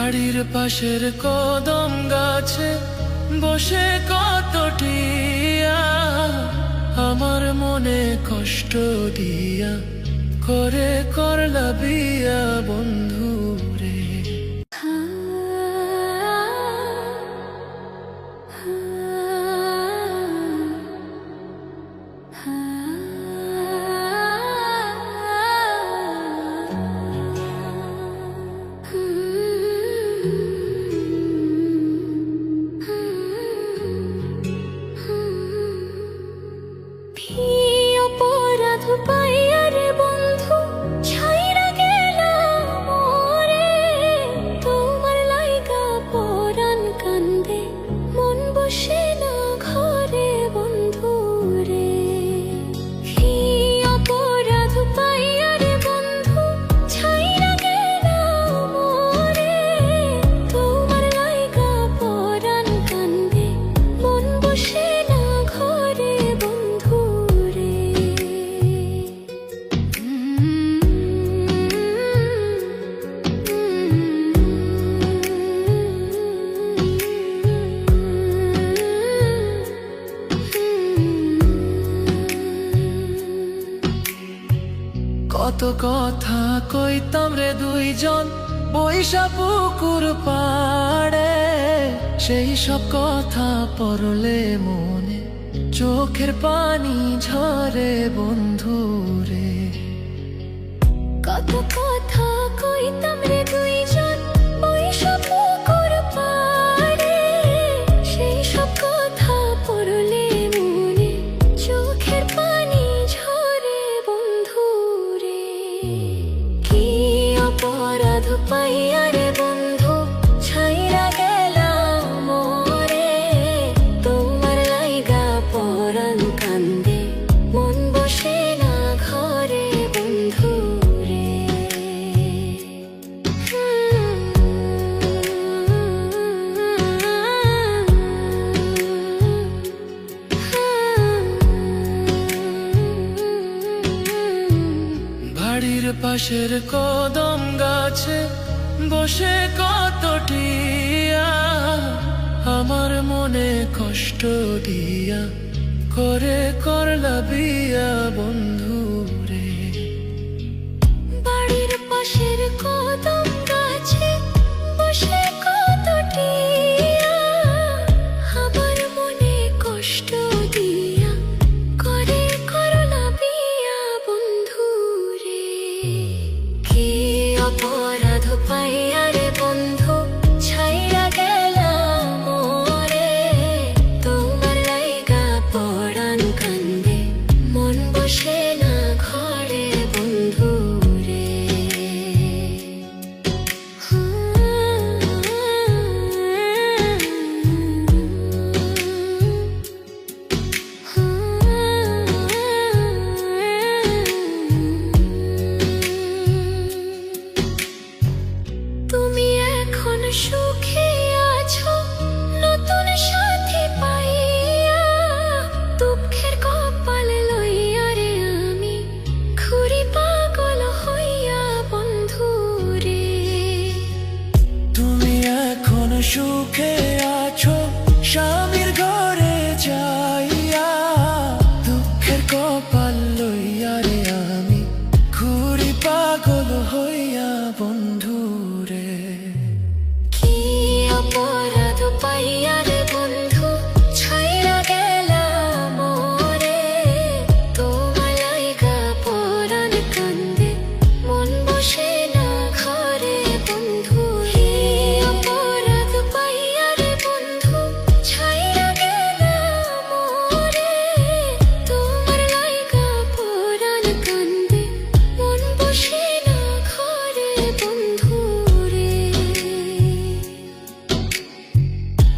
বাড়ির পাশের কদম গাছে বসে কত টিয়া আমার মনে কষ্ট দিয়া করে করলা বিয়া বন্ধু রে। কত কথা কইতাম রে দুইজন বৈশা পুকুর পাড়ে, সেই সব কথা পড়লে মনে চোখের পানি ঝরে বন্ধু রে। কত কথা কইতাম রে দুইজন বৈশা পুকুর পাড়ে, সেই সব কথা পড়লে মনে চোখের পানি ঝরে বন্ধু রে। কি অপরাধ পাইয়া রে বন্ধু ছাইরা গেলাম মোরে, তোমার লাইগা পরাণ কান্দে মন বসে না ঘরে বন্ধু রে। বাড়ির পাশের কদম গাছে বসে কত টিয়া আমার মনে কষ্ট দিয়া করে করলা বিয়া বন্ধু রে। বাড়ির পাশের কদম গাছে বসে কত টিয়া আমার মনে কষ্ট দিয়া করে করলা বিয়া বন্ধু রে। কি অপরাধ পাইয়া রে বন্ধু ছাইরা গেলাম মোরে, তোমার লাইগা পরাণ কান্দে মন বসে না ঘরে বন্ধু রে। তুমি এখন সুখে আছো নতুন সাথী পাইয়া, দুঃখের কপাল লইয়া রে আমি ঘুরি পাগল হইয়া বন্ধু রে। তুমি এখন সুখে আছো স্বামীর ঘরে যাইয়া, দুঃখের কপাল লইয়া রে আমি ঘুরি পাগল হইয়া বন্ধু রে। কি অপরাধ পাইয়া রে বন্ধু ছাইরা গেলাম মোরে, তোমার লাইগা পরাণ কান্দে মন বসে না ঘরে বন্ধু রে। অপরাধ পাইয়া রে বন্ধু ছাইরা গেলাম মোরে, তোমার লাইগা পরাণ কান্দে মন বসে না ঘরে বন্ধু রে।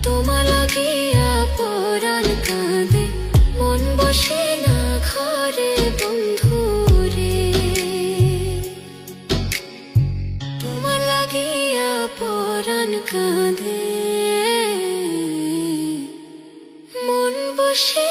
তোমার লাগিয়া পরাণ কাঁদে মন বসে না ঘরে বন্ধু রে। তোমার লাগিয়া পরাণ কাঁদে মন বসে